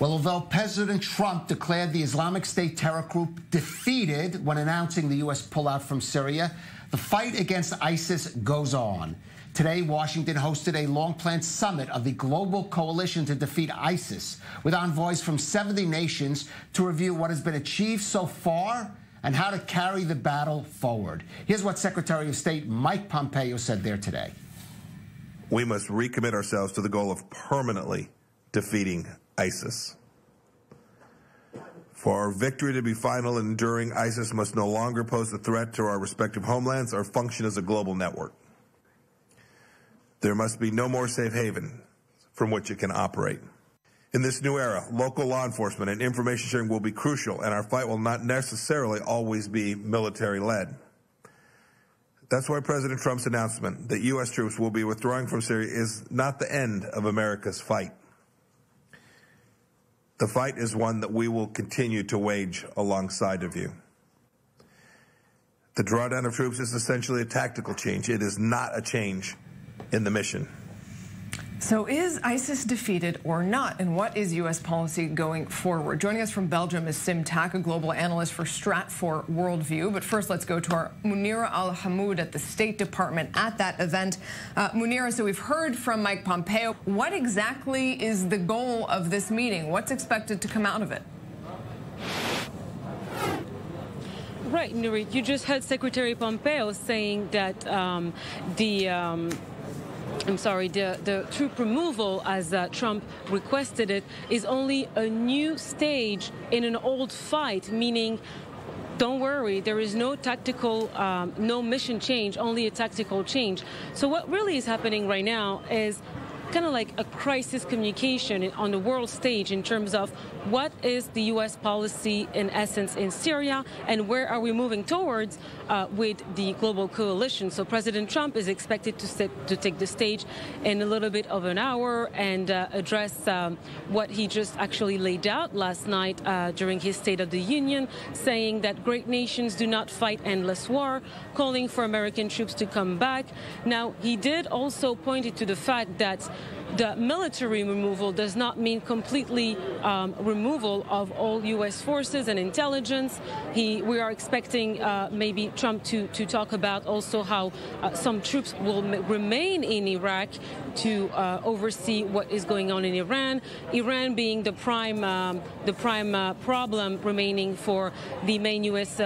Well, although President Trump declared the Islamic State terror group defeated when announcing the U.S. pullout from Syria, the fight against ISIS goes on. Today, Washington hosted a long-planned summit of the global coalition to defeat ISIS, with envoys from 70 nations to review what has been achieved so far and how to carry the battle forward. Here's what Secretary of State Mike Pompeo said there today. We must recommit ourselves to the goal of permanently defeating ISIS. For our victory to be final and enduring, ISIS must no longer pose a threat to our respective homelands or function as a global network. There must be no more safe haven from which it can operate. In this new era, local law enforcement and information sharing will be crucial, and our fight will not necessarily always be military-led. That's why President Trump's announcement that U.S. troops will be withdrawing from Syria is not the end of America's fight. The fight is one that we will continue to wage alongside of you. The drawdown of troops is essentially a tactical change. It is not a change in the mission. So is ISIS defeated or not? And what is U.S. policy going forward? Joining us from Belgium is Sim Tack, a global analyst for Stratford Worldview. But first, let's go to our Mounira Al Hmoud at the State Department at that event. Mounira, so we've heard from Mike Pompeo. What exactly is the goal of this meeting? What's expected to come out of it? Right, Nurit, you just heard Secretary Pompeo saying that the troop removal, as Trump requested it, is only a new stage in an old fight, meaning, don't worry, there is no tactical, no mission change, only a tactical change. So what really is happening right now is kind of like a crisis communication on the world stage in terms of what is the U.S. policy in essence in Syria and where are we moving towards with the global coalition. So President Trump is expected to take the stage in a little bit of an hour and address what he just actually laid out last night during his State of the Union, saying that great nations do not fight endless war, calling for American troops to come back. Now, he did also point to the fact that the military removal does not mean completely removal of all U.S. forces and intelligence. We are expecting maybe Trump to talk about also how some troops will remain in Iraq to oversee what is going on in Iran. Iran being the prime problem remaining for the main U.S.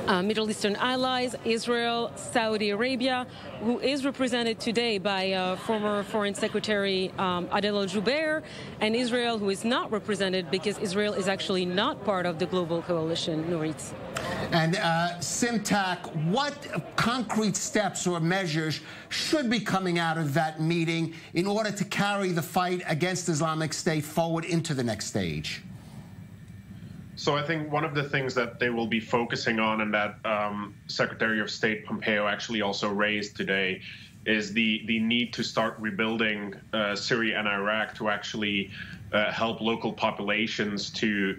Middle Eastern allies, Israel, Saudi Arabia, who is represented today by former Foreign Secretary Adel al-Jubeir, and Israel, who is not represented because Israel is actually not part of the global coalition, Nurit. And Sim Tack, what concrete steps or measures should be coming out of that meeting in order to carry the fight against Islamic State forward into the next stage? So I think one of the things that they will be focusing on, and that Secretary of State Pompeo actually also raised today, is the need to start rebuilding Syria and Iraq to actually help local populations to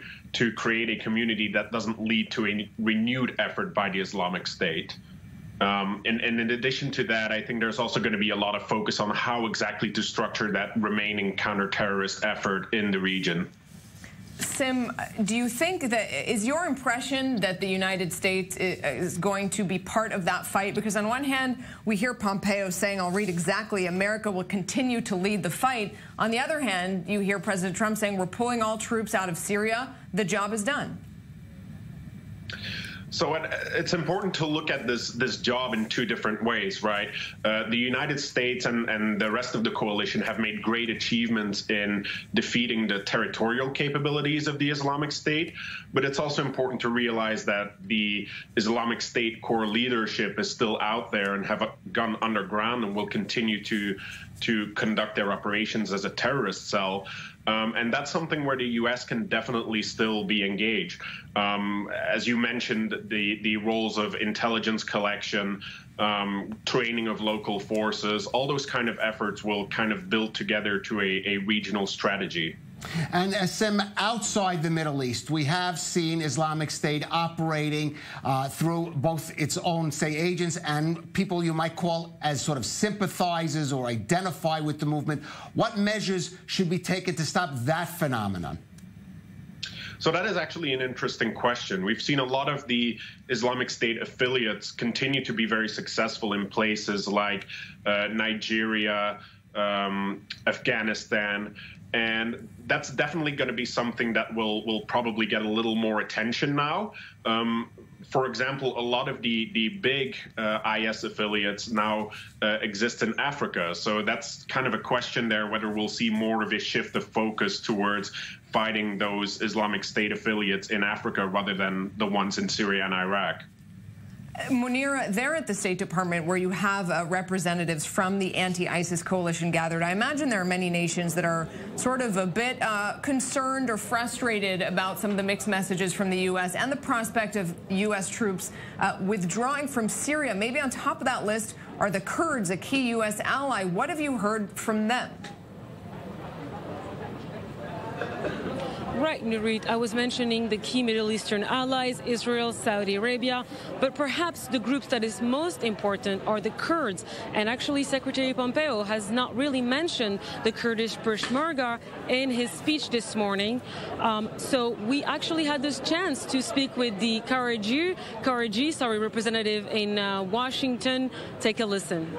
create a community that doesn't lead to a renewed effort by the Islamic State. And in addition to that, I think there's also going to be a lot of focus on how exactly to structure that remaining counter-terrorist effort in the region. Sim, do you think that is your impression that the United States is going to be part of that fight? Because on one hand, we hear Pompeo saying, I'll read exactly, America will continue to lead the fight. On the other hand, you hear President Trump saying, we're pulling all troops out of Syria. The job is done. So it's important to look at this job in two different ways, right? The United States and the rest of the coalition have made great achievements in defeating the territorial capabilities of the Islamic State, but it's also important to realize that the Islamic State core leadership is still out there and have gone underground and will continue to conduct their operations as a terrorist cell. And that's something where the U.S. can definitely still be engaged. As you mentioned, the roles of intelligence collection, training of local forces, all those kind of efforts will kind of build together to a regional strategy. And Sim, outside the Middle East, we have seen Islamic State operating through both its own, say, agents and people you might call as sort of sympathizers or identify with the movement. What measures should be taken to stop that phenomenon? So that is actually an interesting question. We've seen a lot of the Islamic State affiliates continue to be very successful in places like Nigeria, Afghanistan, and that's definitely going to be something that will probably get a little more attention now. For example, a lot of the big IS affiliates now exist in Africa. So that's kind of a question there, whether we'll see more of a shift of focus towards fighting those Islamic State affiliates in Africa rather than the ones in Syria and Iraq. Mounira, there at the State Department where you have representatives from the anti-ISIS coalition gathered, I imagine there are many nations that are sort of a bit concerned or frustrated about some of the mixed messages from the U.S. and the prospect of U.S. troops withdrawing from Syria. Maybe on top of that list are the Kurds, a key U.S. ally. What have you heard from them? Right, Nurit, I was mentioning the key Middle Eastern allies, Israel, Saudi Arabia, but perhaps the groups that is most important are the Kurds. And actually, Secretary Pompeo has not really mentioned the Kurdish Peshmerga in his speech this morning. So we actually had this chance to speak with the Karaji, representative in Washington. Take a listen.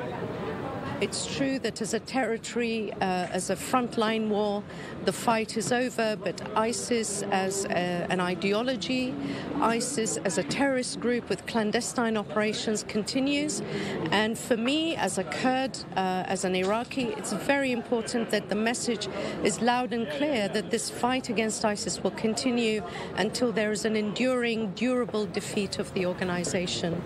It's true that as a territory, as a frontline war, the fight is over, but ISIS as an ideology, ISIS as a terrorist group with clandestine operations continues. And for me, as a Kurd, as an Iraqi, it's very important that the message is loud and clear that this fight against ISIS will continue until there is an enduring, durable defeat of the organization.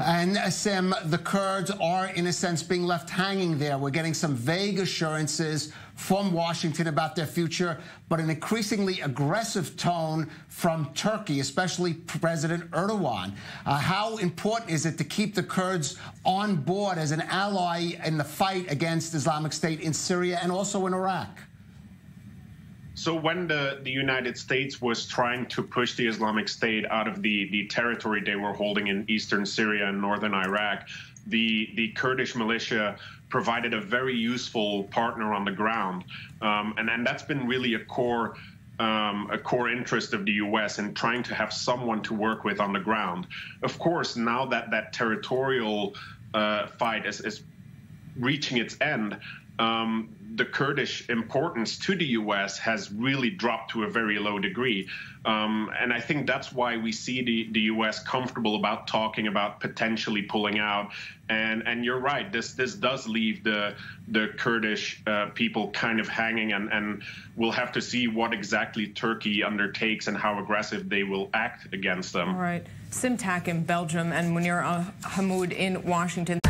And Sim, the Kurds are, in a sense, being left hanging there. We're getting some vague assurances from Washington about their future, but an increasingly aggressive tone from Turkey, especially President Erdogan. How important is it to keep the Kurds on board as an ally in the fight against Islamic State in Syria and also in Iraq? So when the United States was trying to push the Islamic State out of the territory they were holding in eastern Syria and northern Iraq, the Kurdish militia provided a very useful partner on the ground. And that's been really a core interest of the U.S. in trying to have someone to work with on the ground. Of course, now that that territorial fight is reaching its end, the Kurdish importance to the U.S. has really dropped to a very low degree. And I think that's why we see the U.S. comfortable about talking about potentially pulling out. And you're right, this does leave the Kurdish people kind of hanging, and we'll have to see what exactly Turkey undertakes and how aggressive they will act against them. All right. Sim Tack in Belgium and Mounira Al Hmoud in Washington.